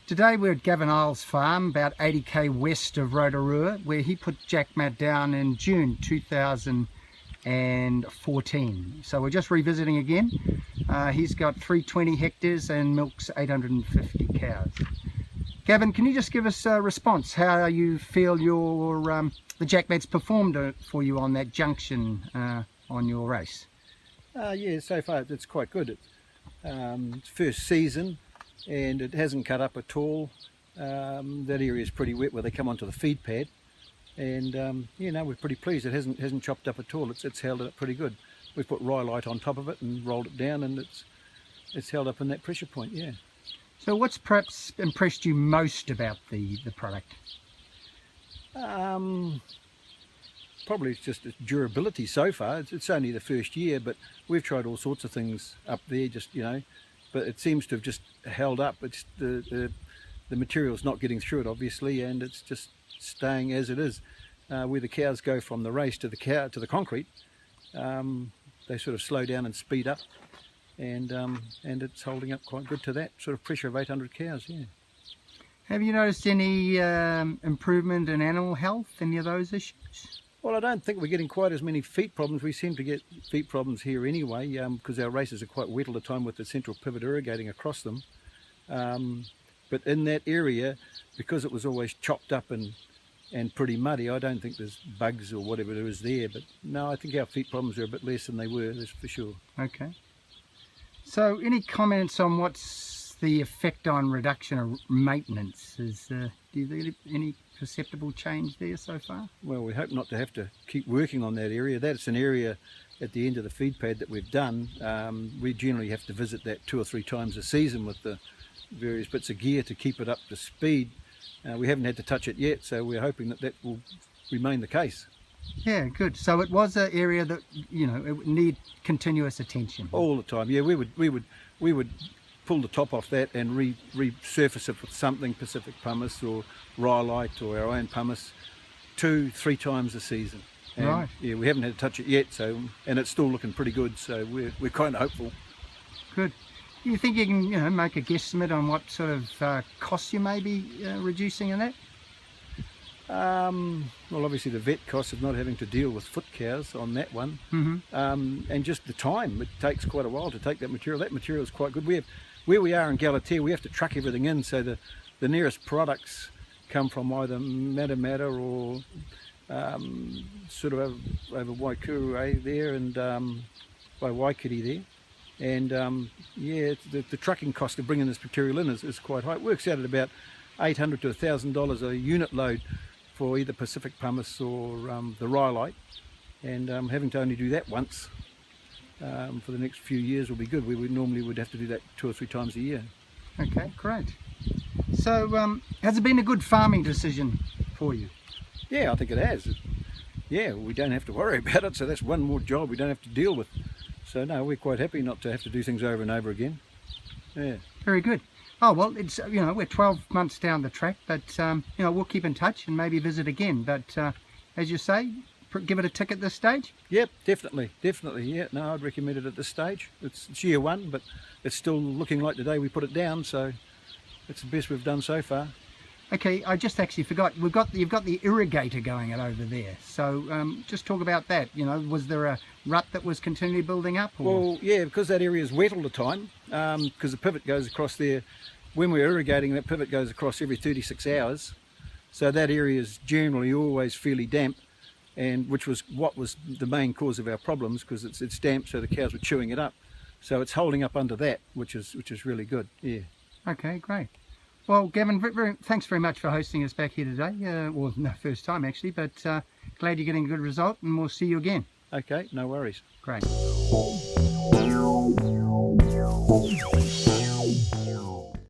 Today we're at Gavin Iles farm, about 80k west of Rotorua, where he put JakMat down in June 2014. So we're just revisiting again. He's got 320 hectares and milks 850 cows. Gavin, can you just give us a response, how you feel your the JakMat's performed for you on that junction on your race? Yeah, so far it's quite good. It's first season and it hasn't cut up at all. That area is pretty wet where they come onto the feed pad, and you know, we're pretty pleased. It hasn't chopped up at all. It's held it up pretty good. We've put rhyolite on top of it and rolled it down, and it's held up in that pressure point. Yeah. So what's perhaps impressed you most about the product? Probably it's just its durability so far. It's only the first year, but we've tried all sorts of things up there, just, you know, but it seems to have just held up. It's the material's not getting through it, obviously, and it's just staying as it is. Where the cows go from the race to the concrete, they sort of slow down and speed up, and it's holding up quite good to that sort of pressure of 800 cows. Yeah. Have you noticed any improvement in animal health, any of those issues? Well, I don't think we're getting quite as many feet problems. We seem to get feet problems here anyway, because our races are quite wet all the time with the central pivot irrigating across them. But in that area, because it was always chopped up and pretty muddy, I don't think there's bugs or whatever there is there. But no, I think our feet problems are a bit less than they were, that's for sure. Okay. So any comments on what's the effect on reduction of maintenance? Do you think any perceptible change there so far? Well, we hope not to have to keep working on that area. That's an area at the end of the feed pad that we've done. We generally have to visit that 2 or 3 times a season with the various bits of gear to keep it up to speed. We haven't had to touch it yet, so we're hoping that will remain the case. Yeah, good. So it was an area that, you know, it would need continuous attention. All the time. Yeah, we would pull the top off that and resurface it with something, Pacific pumice or rhyolite or our own pumice, 2-3 times a season. And right. Yeah, we haven't had to touch it yet, so, and it's still looking pretty good, so we're kind of hopeful. Good. Do you think you can, you know, make a guesstimate on what sort of costs you may be reducing in that? Well, obviously the vet cost of not having to deal with foot cows on that one, and just the time. It takes quite a while to take that material. That material is quite good. Where we are in Galatea, we have to truck everything in, so the nearest products come from either Matamata or sort of over Waikuru there, and by Waikiri there. And yeah, the trucking cost of bringing this material in is quite high. It works out at about $800 to $1,000 a unit load for either Pacific pumice or the rhyolite, and having to only do that once for the next few years will be good. We normally would have to do that 2 or 3 times a year. Okay, great. So has it been a good farming decision for you? Yeah, I think it has. Yeah, we don't have to worry about it, so that's one more job we don't have to deal with. So no, we're quite happy not to have to do things over and over again. Yeah. Very good. Oh, well, it's, you know, we're 12 months down the track, but you know, we'll keep in touch and maybe visit again. But as you say, give it a tick at this stage? Yep, definitely, yeah. No, I'd recommend it at this stage. It's year 1, but it's still looking like the day we put it down, so it's the best we've done so far. Okay, I just actually forgot. You've got the irrigator going it over there. So just talk about that. You know, was there a rut that was continually building up? Or? Well, yeah, because that area is wet all the time. Because the pivot goes across there. When we're irrigating, that pivot goes across every 36 hours. So that area is generally always fairly damp, and which was what was the main cause of our problems, because it's damp, so the cows were chewing it up. So it's holding up under that, which is really good. Yeah. Okay, great. Well, Gavin, thanks very much for hosting us back here today. Well, no, first time actually, but glad you're getting a good result, and we'll see you again. Okay, no worries. Great.